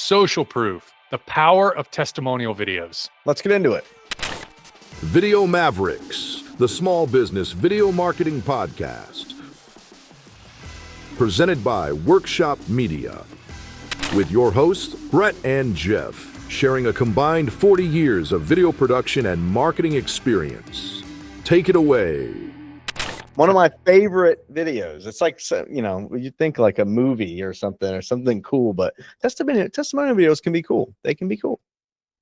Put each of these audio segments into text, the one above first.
Social proof, the power of testimonial videos. Let's get into it. Video Mavericks, the small business video marketing podcast. Presented by Workshop Media. With your hosts, Brett and Jeff, sharing a combined 40 years of video production and marketing experience. Take it away. One of my favorite videos. It's like, you think like a movie or something cool, but testimonial videos can be cool. They can be cool.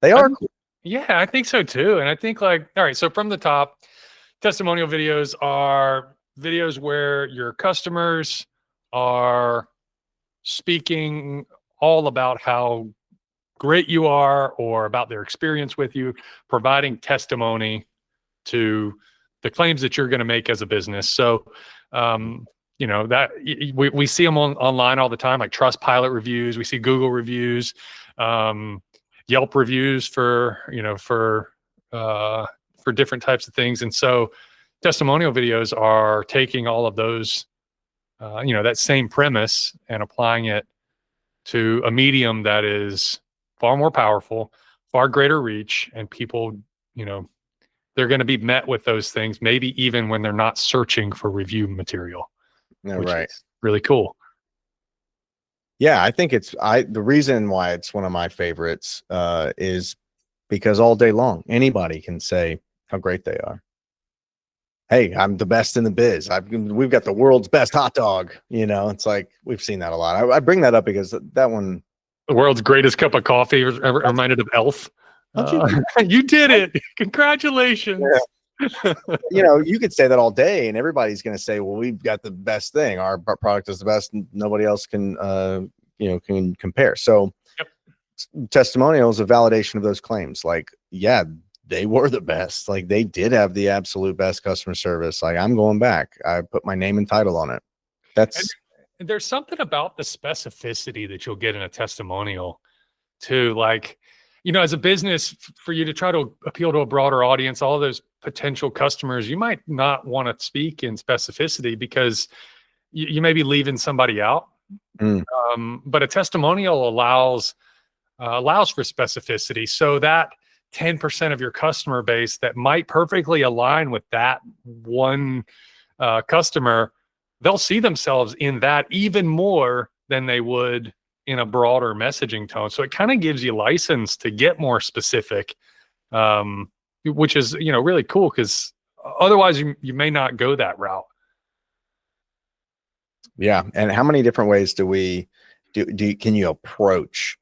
They are cool. Yeah, I think so too. And I think all right, so from the top, testimonial videos are videos where your customers are speaking all about how great you are or about their experience with you, providing testimony to the claims that you're going to make as a business. So, that we see them online all the time, like Trustpilot reviews. We see Google reviews, Yelp reviews for different types of things. And so testimonial videos are taking all of those, that same premise and applying it to a medium that is far more powerful, far greater reach, and people, they're going to be met with those things, maybe even when they're not searching for review material. Yeah, which right. is really cool. Yeah, I think the reason why it's one of my favorites is because all day long, anybody can say how great they are. Hey, I'm the best in the biz. We've got the world's best hot dog. It's like, we've seen that a lot. I bring that up because that one. The world's greatest cup of coffee reminded of Elf. You did it. Congratulations. Yeah. You could say that all day and everybody's going to say, well, we've got the best thing. Our product is the best. And nobody else can compare. So testimonials, a validation of those claims. Like, yeah, they were the best. Like, they did have the absolute best customer service. Like, I'm going back. I put my name and title on it. And there's something about the specificity that you'll get in a testimonial too. Like, as a business, for you to try to appeal to a broader audience, all of those potential customers, you might not want to speak in specificity because you may be leaving somebody out. But a testimonial allows for specificity, so that 10% of your customer base that might perfectly align with that one customer, they'll see themselves in that even more than they would in a broader messaging tone. So it kind of gives you license to get more specific, which is, really cool, because otherwise you may not go that route. Yeah. And how many different ways can you approach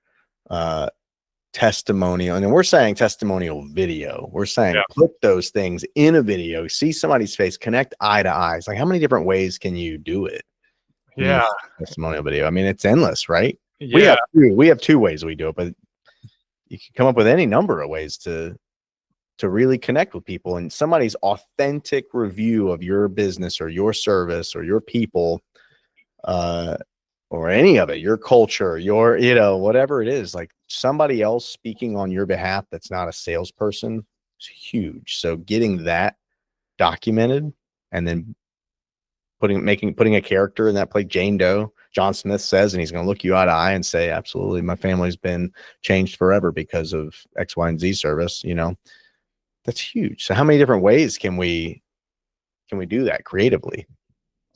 testimonial? And we're saying testimonial video. We're saying put those things in a video, see somebody's face, connect eye to eyes. Like, how many different ways can you do it? Yeah. Testimonial video. I mean, it's endless, right? Yeah. We have two ways we do it, but you can come up with any number of ways to really connect with people, and somebody's authentic review of your business or your service or your people, or any of it, your culture, your, whatever it is, like somebody else speaking on your behalf that's not a salesperson is huge. So getting that documented and then putting a character in that, like Jane Doe, John Smith says, and he's going to look you eye to eye and say, absolutely, my family's been changed forever because of X, Y, and Z service. That's huge. So how many different ways can we do that creatively?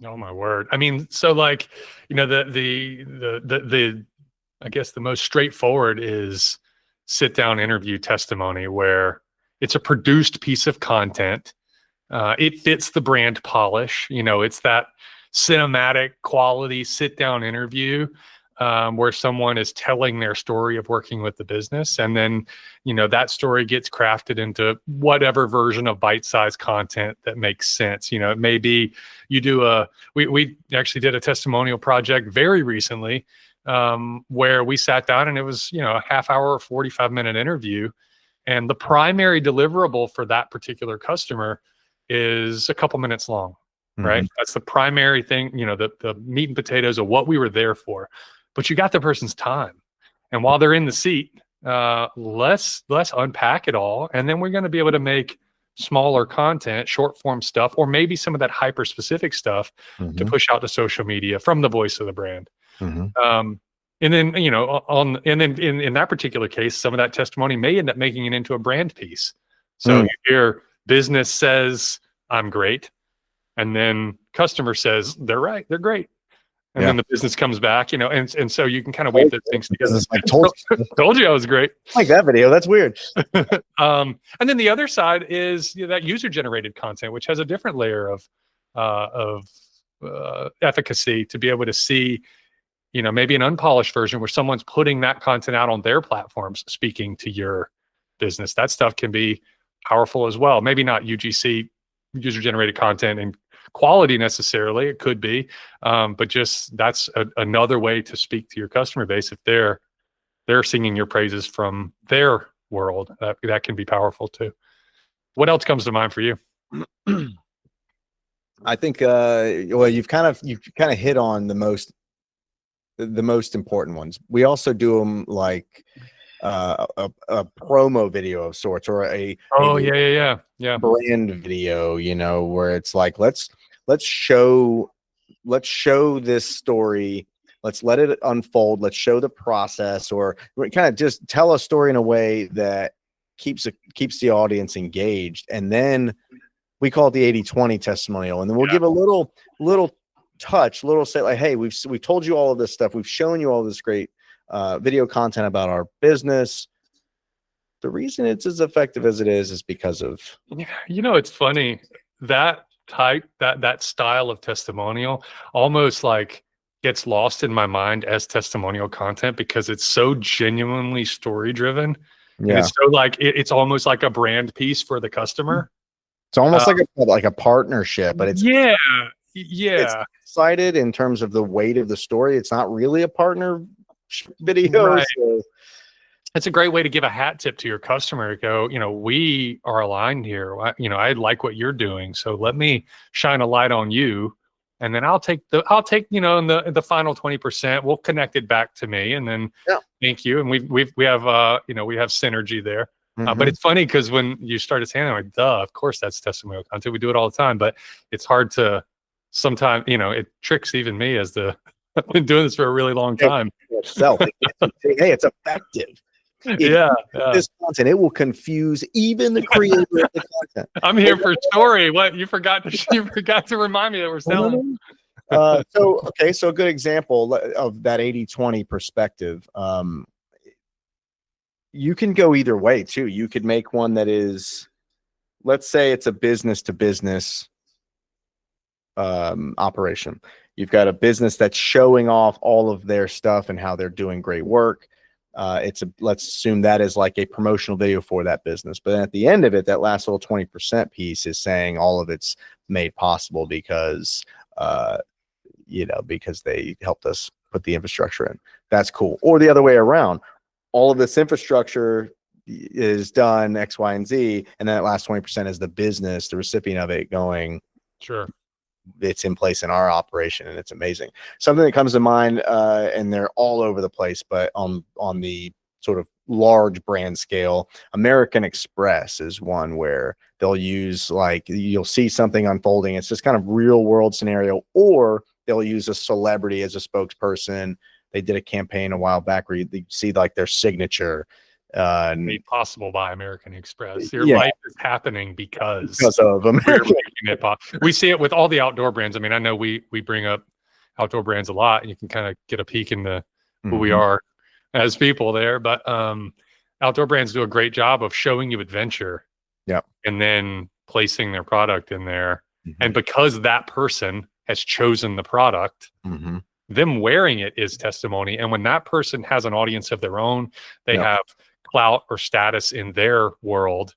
Oh my word. I mean, so like, the I guess the most straightforward is sit down interview testimony, where it's a produced piece of content. It fits the brand polish. It's that cinematic quality sit down interview where someone is telling their story of working with the business. And then, that story gets crafted into whatever version of bite-sized content that makes sense. It may be we actually did a testimonial project very recently where we sat down and it was, a half hour or 45-minute interview. And the primary deliverable for that particular customer is a couple minutes long, right? That's the primary thing, the meat and potatoes of what we were there for. But you got the person's time. And while they're in the seat, let's unpack it all. And then we're going to be able to make smaller content, short form stuff, or maybe some of that hyper specific stuff to push out to social media from the voice of the brand. And then, in that particular case, some of that testimony may end up making it into a brand piece. So you hear business says, I'm great. And then customer says, they're right. They're great. And then the business comes back, and so you can kind of weave those things together. I told you I was great. I like that video. That's weird. And then the other side is that user-generated content, which has a different layer of efficacy to be able to see, maybe an unpolished version where someone's putting that content out on their platforms, speaking to your business. That stuff can be powerful as well. Maybe not UGC, user-generated content, and quality necessarily. It could be, but just that's another way to speak to your customer base. If they're singing your praises from their world, that can be powerful too. What else comes to mind for you? I think well, you've kind of hit on the most important ones. We also do them like a promo video of sorts, or a brand video, where it's like, let's show this story, let's let it unfold, let's show the process, or kind of just tell a story in a way that keeps the audience engaged. And then we call it the 80-20 testimonial, and then we'll give a little touch, say like, hey, we've told you all of this stuff, we've shown you all this great video content about our business. The reason it's as effective as it is because of, it's funny, that style of testimonial almost like gets lost in my mind as testimonial content, because it's so genuinely story driven. And it's so like it's almost like a brand piece for the customer. It's almost like a partnership, but it's it's excited in terms of the weight of the story. It's not really a partner video. Right. So. It's a great way to give a hat tip to your customer. Go, we are aligned here. I like what you're doing, so let me shine a light on you, and then I'll take in the final 20%. We'll connect it back to me, and then thank you. And we have we have synergy there. But it's funny because when you started saying that, I'm like, duh, of course that's testimonial content. We do it all the time, but it's hard to sometimes. It tricks even me as I've been doing this for a really long time. Hey, it's effective. This content, it will confuse even the creator of the content. I'm here for story. What you forgot to remind me that we're selling. So a good example of that 80-20 perspective. You can go either way too. You could make one that is, let's say it's a business to business operation. You've got a business that's showing off all of their stuff and how they're doing great work. Let's assume that is like a promotional video for that business. But at the end of it, that last little 20% piece is saying all of it's made possible because they helped us put the infrastructure in. That's cool. Or the other way around, all of this infrastructure is done X, Y, and Z, and then that last 20% is the business, the recipient of it, going, sure, it's in place in our operation, and it's amazing. Something that comes to mind, and they're all over the place, but on the sort of large brand scale, American Express is one where they'll use, like, you'll see something unfolding. It's just kind of real world scenario, or they'll use a celebrity as a spokesperson. They did a campaign a while back where you see like their signature. Made possible by American Express. Your life is happening because of them. We're making it possible. We see it with all the outdoor brands. I mean, I know we bring up outdoor brands a lot, and you can kind of get a peek into who we are as people there. But outdoor brands do a great job of showing you adventure, and then placing their product in there. And because that person has chosen the product, them wearing it is testimony. And when that person has an audience of their own, they have clout or status in their world,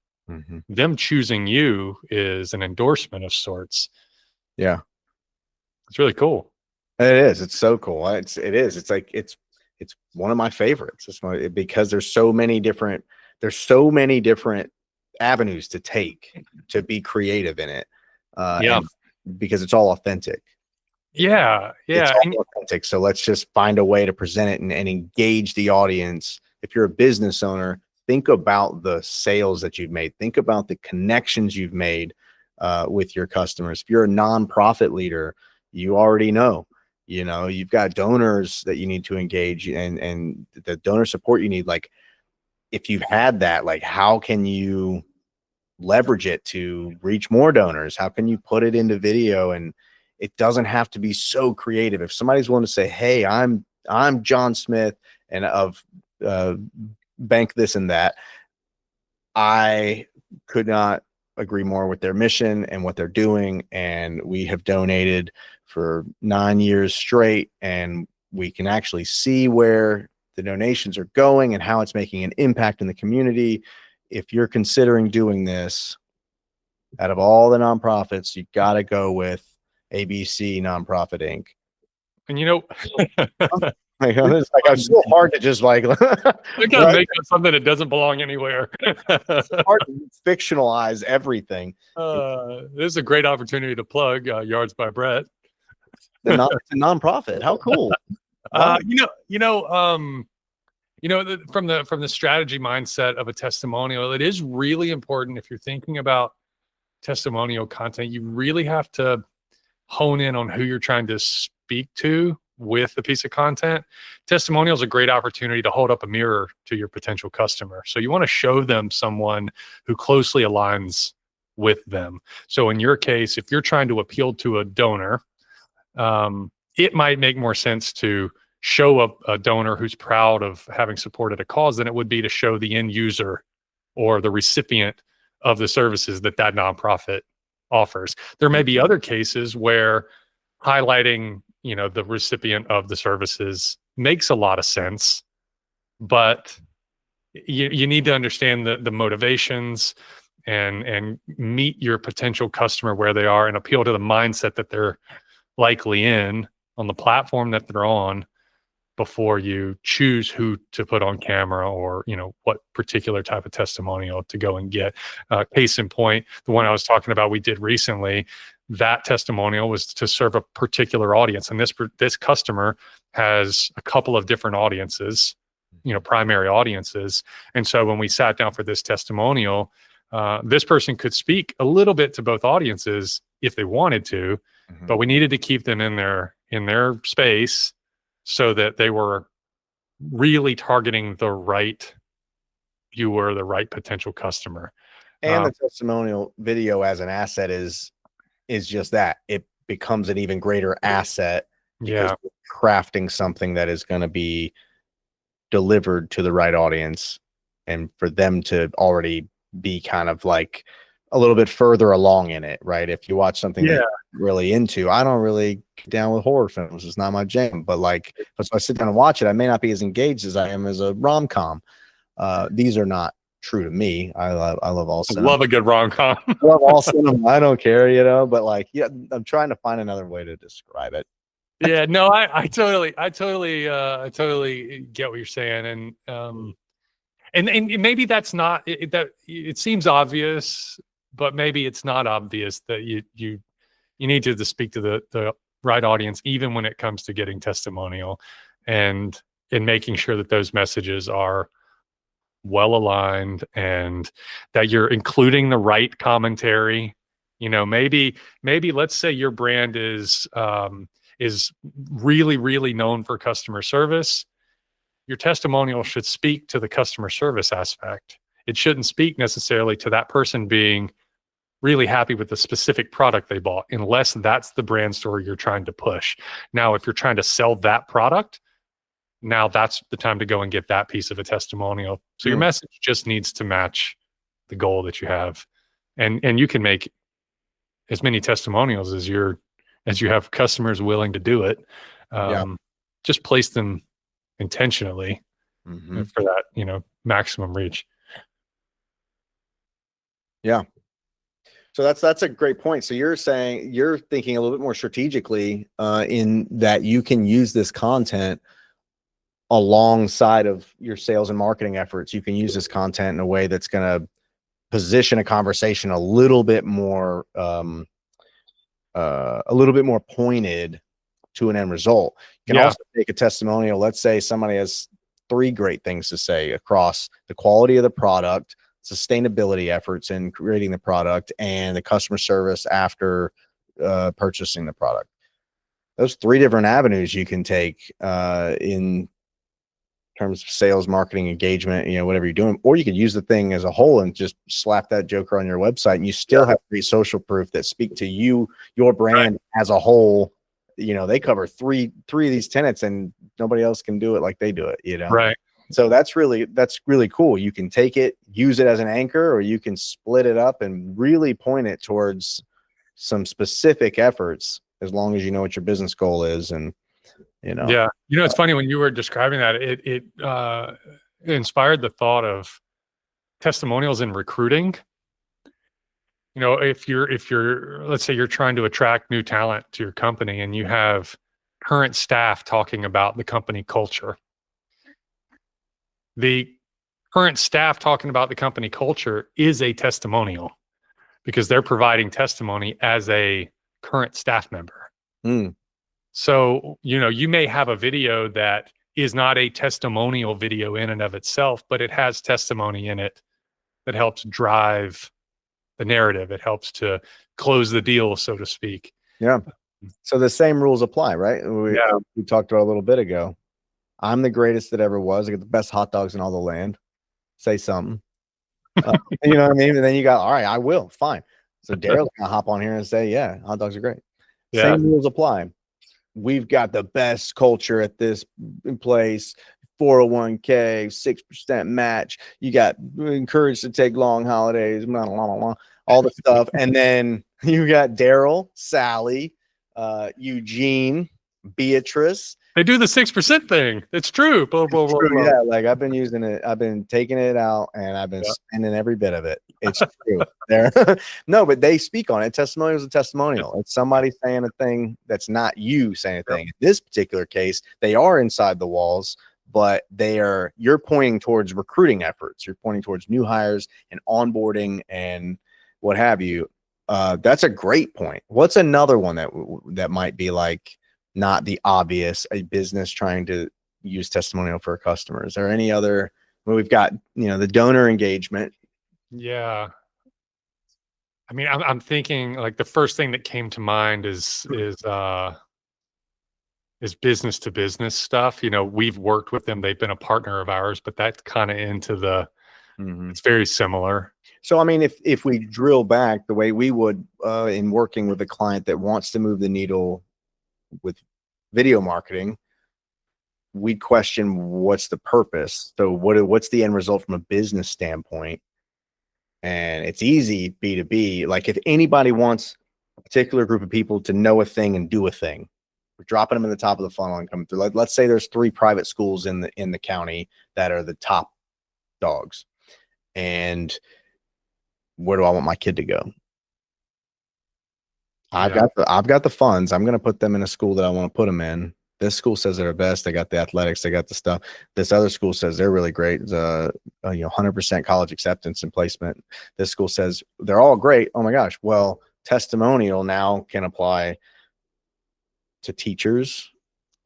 them choosing you is an endorsement of sorts. Yeah. It's really cool. It is. It's so cool. It's like, it's one of my favorites. Because there's so many different avenues to take to be creative in it. Because it's all authentic. It's all authentic. So let's just find a way to present it and engage the audience. If you're a business owner, think about the sales that you've made. Think about the connections you've made with your customers. If you're a nonprofit leader, you already know You've got donors that you need to engage and the donor support you need. Like, if you've had that, like, how can you leverage it to reach more donors? How can you put it into video? And it doesn't have to be so creative. If somebody's willing to say, hey, I'm John Smith and of bank this and that, I could not agree more with their mission and what they're doing. And we have donated for 9 years straight, and we can actually see where the donations are going and how it's making an impact in the community. If you're considering doing this, out of all the nonprofits, you got to go with ABC Nonprofit Inc. And It's like, it's so hard to just like they're gonna make up something that doesn't belong anywhere. It's hard to fictionalize everything. This is a great opportunity to plug Yards by Brett. It's a nonprofit. How cool! Wow. From the strategy mindset of a testimonial, it is really important. If you're thinking about testimonial content, you really have to hone in on who you're trying to speak to with the piece of content. Testimonial is a great opportunity to hold up a mirror to your potential customer. So you want to show them someone who closely aligns with them. So in your case, if you're trying to appeal to a donor, it might make more sense to show a donor who's proud of having supported a cause than it would be to show the end user or the recipient of the services that nonprofit offers. There may be other cases where highlighting, the recipient of the services makes a lot of sense, but you need to understand the motivations and meet your potential customer where they are and appeal to the mindset that they're likely in on the platform that they're on before you choose who to put on camera or, what particular type of testimonial to go and get. Case in point, the one I was talking about we did recently, that testimonial was to serve a particular audience. And this customer has a couple of different audiences, primary audiences. And so when we sat down for this testimonial, this person could speak a little bit to both audiences if they wanted to, but we needed to keep them in their space so that they were really targeting the right viewer, the right potential customer. And the testimonial video as an asset is just that. It becomes an even greater asset because we're crafting something that is going to be delivered to the right audience and for them to already be kind of like a little bit further along in it, right? If you watch something that you're really into, I don't really get down with horror films. It's not my jam, but like, if I sit down and watch it, I may not be as engaged as I am as a rom-com. These are not true to me. I love all cinema. I love a good rom-com. Love all cinema. I don't care, but like, I'm trying to find another way to describe it. Yeah, no, I totally get what you're saying. And maybe that's not that it seems obvious, but maybe it's not obvious that you need to speak to the right audience, even when it comes to getting testimonial and making sure that those messages are well aligned and that you're including the right commentary. Maybe let's say your brand is really, really known for customer service. Your testimonial should speak to the customer service aspect. It shouldn't speak necessarily to that person being really happy with the specific product they bought, unless that's the brand story you're trying to push. Now, if you're trying to sell that product, now that's the time to go and get that piece of a testimonial. So your message just needs to match the goal that you have. And you can make as many testimonials as you have customers willing to do it. Just place them intentionally for that, maximum reach. Yeah. So that's a great point. So you're saying you're thinking a little bit more strategically in that you can use this content alongside of your sales and marketing efforts. You can use this content in a way that's going to position a conversation a little bit more pointed to an end result. You can also take a testimonial. Let's say somebody has 3 great things to say across the quality of the product, sustainability efforts in creating the product, and the customer service after purchasing the product. those 3 different avenues you can take in terms of sales, marketing, engagement, whatever you're doing. Or you could use the thing as a whole and just slap that joker on your website, and you still have 3 social proof that speak to you, your brand as a whole. They cover three of these tenets, and nobody else can do it like they do it, Right. So that's really cool. You can take it, use it as an anchor, or you can split it up and really point it towards some specific efforts, as long as you know what your business goal is. And Yeah. It's funny when you were describing that, it inspired the thought of testimonials in recruiting. If you're, let's say you're trying to attract new talent to your company and you have current staff talking about the company culture, the current staff talking about the company culture is a testimonial, because they're providing testimony as a current staff member. So, you may have a video that is not a testimonial video in and of itself, but it has testimony in it that helps drive the narrative. It helps to close the deal, so to speak. Yeah. So the same rules apply, right? We talked about a little bit ago. I'm the greatest that ever was. I get the best hot dogs in all the land. Say something. You know what I mean? And then you got, all right, I will. Fine. So Daryl's going to hop on here and say, yeah, hot dogs are great. Yeah. Same rules apply. We've got the best culture at this place. 401k, 6% match. You got encouraged to take long holidays, blah, blah, blah, blah, all the stuff. And then you got Daryl, Sally, Eugene, Beatrice. They do the 6% thing. It's true. Blah, blah, blah, blah. Yeah, like I've been using it. I've been taking it out, and I've been spending every bit of it. It's true. There, no, but they speak on it. Testimonial is a testimonial. It's somebody saying a thing that's not you saying a thing. In this particular case, they are inside the walls, but you're pointing towards recruiting efforts. You're pointing towards new hires and onboarding and what have you. That's a great point. What's another one that might be like not the obvious, a business trying to use testimonial for a customer? Is there any other? Well, we've got, the donor engagement. Yeah. I mean, I'm thinking like the first thing that came to mind is business to business stuff. We've worked with them. They've been a partner of ours, but that's kind of into the, it's very similar. So, I mean, if we drill back the way we would in working with a client that wants to move the needle with video marketing, we'd question what's the purpose. So what's the end result from a business standpoint? And it's easy B2B. Like if anybody wants a particular group of people to know a thing and do a thing, we're dropping them in the top of the funnel and coming through. Let's say there's 3 private schools in the county that are the top dogs. And where do I want my kid to go? I've got the funds. I'm going to put them in a school that I want to put them in. This school says they're best. They got the athletics. They got the stuff. This other school says they're really great. 100% college acceptance and placement. This school says they're all great. Oh my gosh. Well, testimonial now can apply to teachers.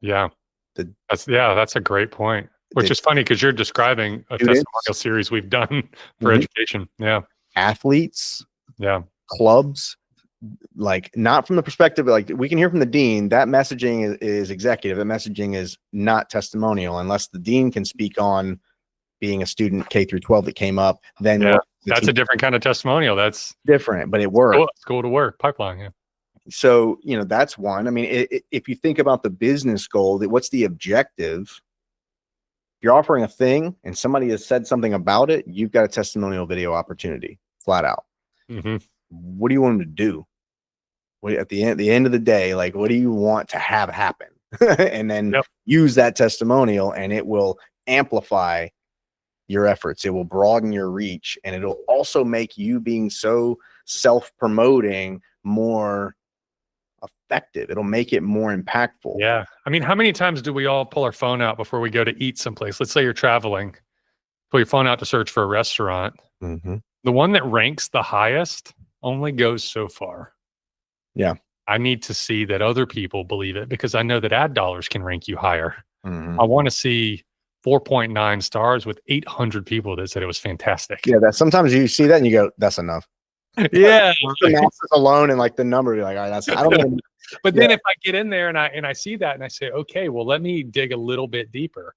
Yeah. That's a great point. Which is funny because you're describing a testimonial series we've done for education. Yeah. Athletes. Yeah. Clubs. Like not from the perspective, like we can hear from the dean, that messaging is executive. That messaging is not testimonial unless the dean can speak on being a student K through 12 that came up. Then that's a different kind of testimonial. That's different, but it works. School to work pipeline. Yeah. So, that's one. I mean, if you think about the business goal, what's the objective? If you're offering a thing and somebody has said something about it, you've got a testimonial video opportunity flat out. What do you want them to do? At the end of the day, like, what do you want to have happen? And then use that testimonial, and it will amplify your efforts. It will broaden your reach, and it'll also make you being so self-promoting more effective. It'll make it more impactful. Yeah. I mean, how many times do we all pull our phone out before we go to eat someplace? Let's say you're traveling, pull your phone out to search for a restaurant. The one that ranks the highest only goes so far. Yeah. I need to see that other people believe it, because I know that ad dollars can rank you higher. I want to see 4.9 stars with 800 people that said it was fantastic. Yeah. That sometimes you see that and you go, that's enough. Yeah. The masses alone and like the number, you're like, all right, I don't want to, But then if I get in there and I see that and I say, okay, well, let me dig a little bit deeper.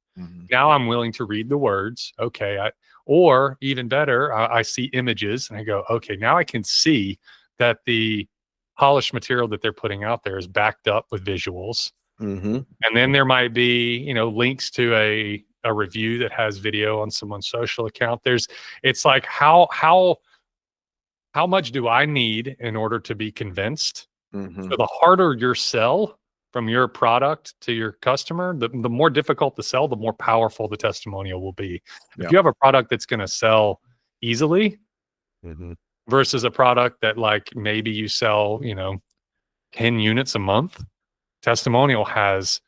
Now I'm willing to read the words. Okay. Or even better, I see images and I go, okay, now I can see that the polished material that they're putting out there is backed up with visuals. And then there might be, links to a review that has video on someone's social account. It's like, how much do I need in order to be convinced? So the harder your sell from your product to your customer, the more difficult to sell, the more powerful the testimonial will be. If you have a product that's going to sell easily versus a product that like maybe you sell, 10 units a month, testimonial has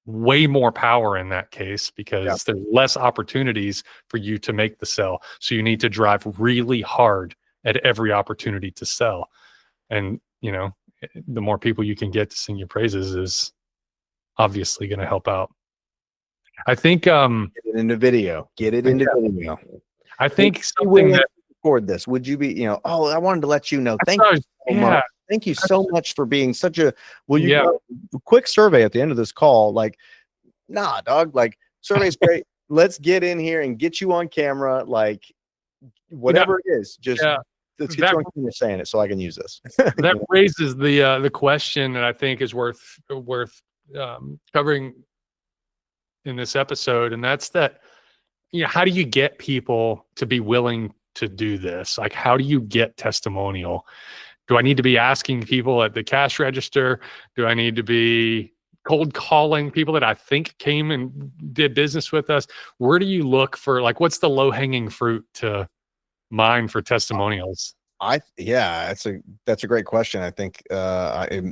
way more power in that case because there's less opportunities for you to make the sell. So you need to drive really hard at every opportunity to sell. And, the more people you can get to sing your praises is obviously going to help out. I think, get it into video, video. I think something that record this, would you be, I wanted to let you know, thank you so much. Thank you so much for being such a, quick survey at the end of this call. Like, nah, dog, like survey's great. Let's get in here and get you on camera. Like whatever it is, just let's get you on camera saying it so I can use this. That raises the question that I think is worth covering in this episode. And that's that, how do you get people to be willing to do this? Like, how do you get testimonial? Do I need to be asking people at the cash register? Do I need to be cold calling people that I think came and did business with us? Where do you look for, like, what's the low hanging fruit to mine for testimonials? That's a great question. I think it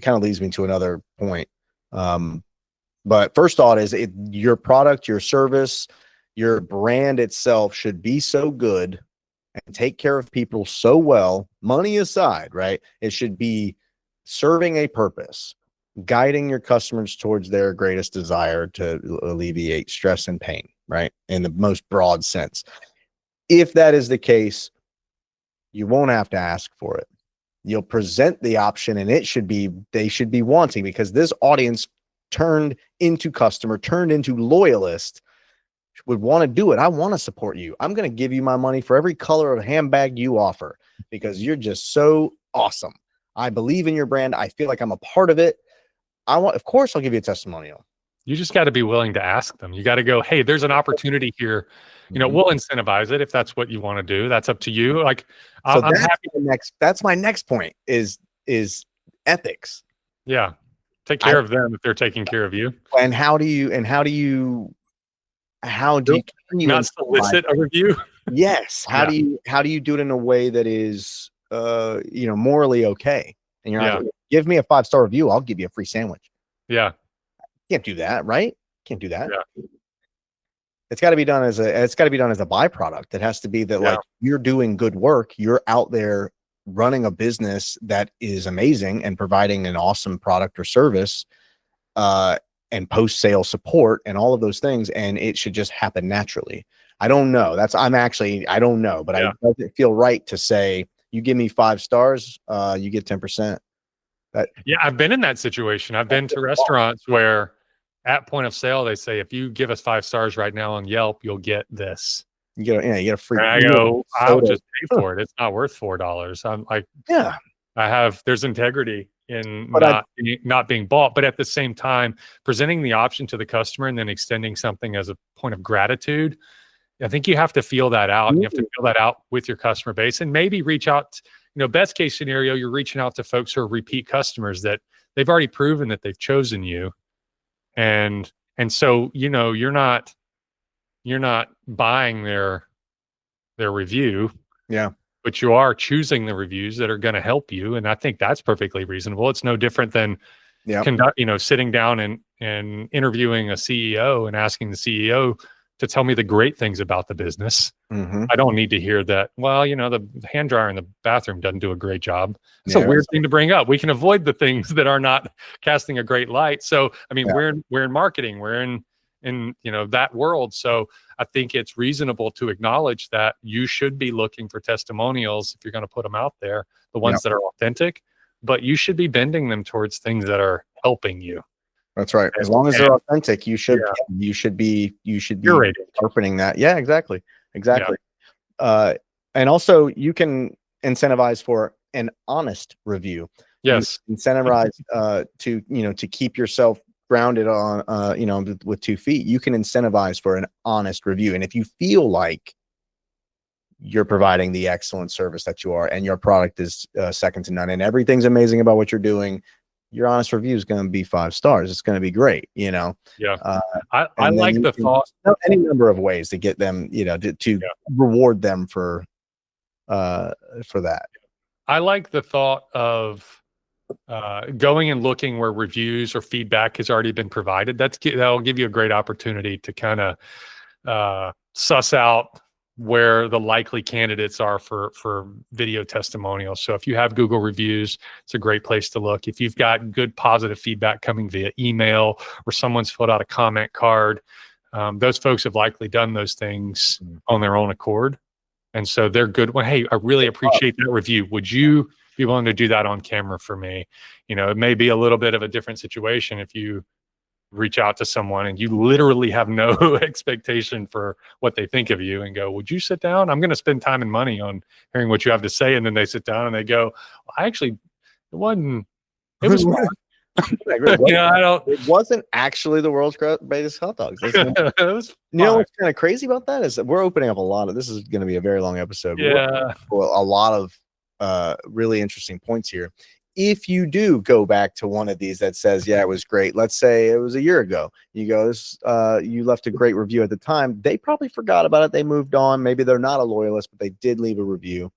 kind of leads me to another point. But first thought is your product, your service, your brand itself should be so good and take care of people so well, money aside, right? It should be serving a purpose, guiding your customers towards their greatest desire to alleviate stress and pain, right? In the most broad sense. If that is the case, you won't have to ask for it. You'll present the option and they should be wanting, because this audience turned into customer, turned into loyalist, would want to do it. I want to support you. I'm going to give you my money for every color of handbag you offer because you're just so awesome. I believe in your brand. I feel like I'm a part of it. Of course, I'll give you a testimonial. You just got to be willing to ask them. You got to go, hey, there's an opportunity here. We'll incentivize it if that's what you want to do. That's up to you. Like, so I'm happy. That's my next point is ethics. Yeah. Take care of them if they're taking care of you. And how do you not solicit a review? Yes. How do you do it in a way that is morally okay? And you're not give me a 5-star review, I'll give you a free sandwich. Yeah. Can't do that, right? Can't do that. Yeah. It's got to be done as a byproduct. It has to be that like you're doing good work, you're out there running a business that is amazing and providing an awesome product or service, and post-sale support and all of those things. And it should just happen naturally. I don't know. I don't know, but it doesn't feel right to say, you give me 5 stars, you get 10%. I've been in that situation. I've been to restaurants where at point of sale, they say, if you give us 5 stars right now on Yelp, you'll get this. You get a free. And I go, I'll just pay for it. It's not worth $4. I'm like, there's integrity in not being bought, but at the same time, presenting the option to the customer and then extending something as a point of gratitude. I think you have to feel that out. And you have to feel that out with your customer base, and maybe reach out. Best case scenario, you're reaching out to folks who are repeat customers that they've already proven that they've chosen you. And so, you're not buying their review. Yeah. But you are choosing the reviews that are going to help you. And I think that's perfectly reasonable. It's no different than sitting down and interviewing a CEO and asking the CEO to tell me the great things about the business. I don't need to hear that, the hand dryer in the bathroom doesn't do a great job. It's a weird thing to bring up. We can avoid the things that are not casting a great light. So, we're in marketing, we're in that world. So I think it's reasonable to acknowledge that you should be looking for testimonials if you're going to put them out there, the ones that are authentic, but you should be bending them towards things that are helping you. That's right. As long as they're authentic, you should be curated. sharpening that. Yeah, exactly. And also you can incentivize for an honest review. Yes. You incentivize to keep yourself grounded on with 2 feet. You can incentivize for an honest review. And if you feel like you're providing the excellent service that you are and your product is second to none and everything's amazing about what you're doing, your honest review is going to be 5 stars. It's going to be great, Yeah. I like the thought. Any number of ways to get them, to reward them for that. I like the thought of going and looking where reviews or feedback has already been provided. That'll give you a great opportunity to kind of suss out where the likely candidates are for video testimonials. So if you have Google reviews, it's a great place to look. If you've got good positive feedback coming via email or someone's filled out a comment card, those folks have likely done those things on their own accord. And so they're good. Well, hey, I really appreciate that review. Would you be willing to do that on camera for me? It may be a little bit of a different situation if you reach out to someone and you literally have no expectation for what they think of you and go, would you sit down? I'm going to spend time and money on hearing what you have to say. And then they sit down and they go, well, it was fun. It wasn't actually the world's greatest hot dogs. What's kind of crazy about that is that we're opening up this is going to be a very long episode. Yeah. A lot of really interesting points here. If you do go back to one of these that says, yeah, it was great. Let's say it was a year ago. You go, you left a great review at the time. They probably forgot about it. They moved on. Maybe they're not a loyalist, but they did leave a review.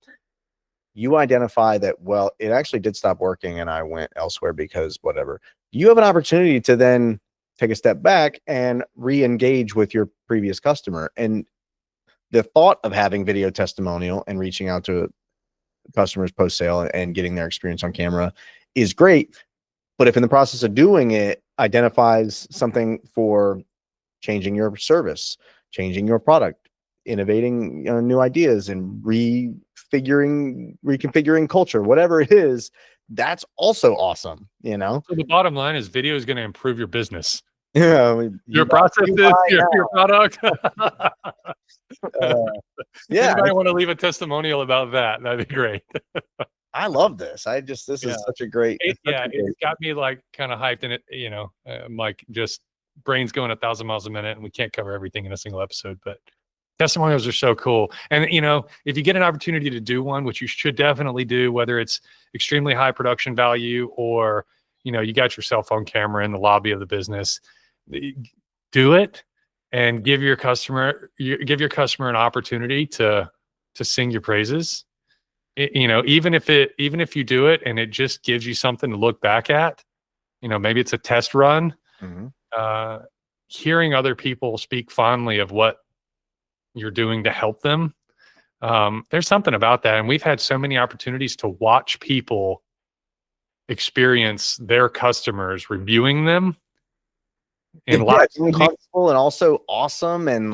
You identify that, well, it actually did stop working and I went elsewhere because whatever. You have an opportunity to then take a step back and re-engage with your previous customer. And the thought of having video testimonial and reaching out to customers post-sale and getting their experience on camera is great. But if in the process of doing it identifies something for changing your service, changing your product, innovating new ideas and reconfiguring culture, whatever it is, that's also awesome. So the bottom line is video is going to improve your business. Yeah, your processes, your product. Anybody want to leave a testimonial about that? That'd be great. I love this. This is such a great. It's got me like kind of hyped in it. Like just brains going 1,000 miles a minute, and we can't cover everything in a single episode. But testimonials are so cool. And if you get an opportunity to do one, which you should definitely do, whether it's extremely high production value or you got your cell phone camera in the lobby of the business, do it. And give your customer an opportunity to sing your praises. Even if you do it and it just gives you something to look back at, maybe it's a test run. Mm-hmm. Hearing other people speak fondly of what you're doing to help them, there's something about that. And we've had so many opportunities to watch people experience their customers reviewing them. And uncomfortable and also awesome and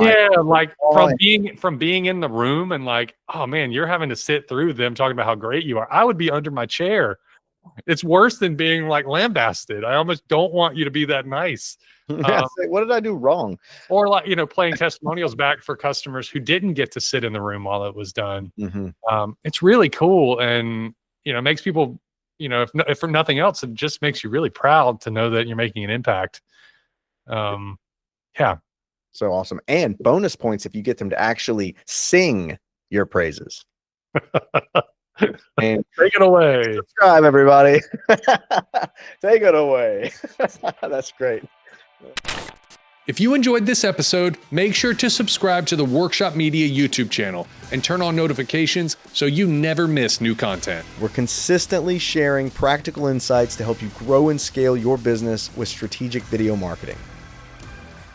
from being in the room and like, oh man, you're having to sit through them talking about how great you are. I would be under my chair. It's worse than being like lambasted. I almost don't want you to be that nice. What did I do wrong? Or like playing testimonials back for customers who didn't get to sit in the room while it was done. Mm-hmm. It's really cool and makes people if for nothing else, it just makes you really proud to know that you're making an impact. So awesome. And bonus points if you get them to actually sing your praises. And take it away. Subscribe, everybody. Take it away. That's great. If you enjoyed this episode, make sure to subscribe to the Workshop Media YouTube channel and turn on notifications so you never miss new content. We're consistently sharing practical insights to help you grow and scale your business with strategic video marketing.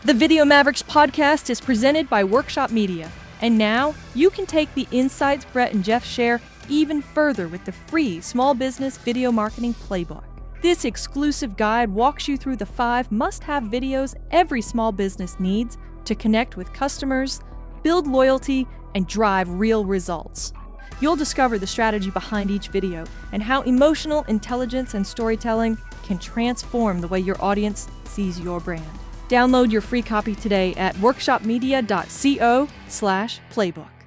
The Video Mavericks Podcast is presented by Workshop Media. And now you can take the insights Brett and Jeff share even further with the free Small Business Video Marketing Playbook. This exclusive guide walks you through the 5 must-have videos every small business needs to connect with customers, build loyalty, and drive real results. You'll discover the strategy behind each video and how emotional intelligence and storytelling can transform the way your audience sees your brand. Download your free copy today at workshopmedia.co/playbook.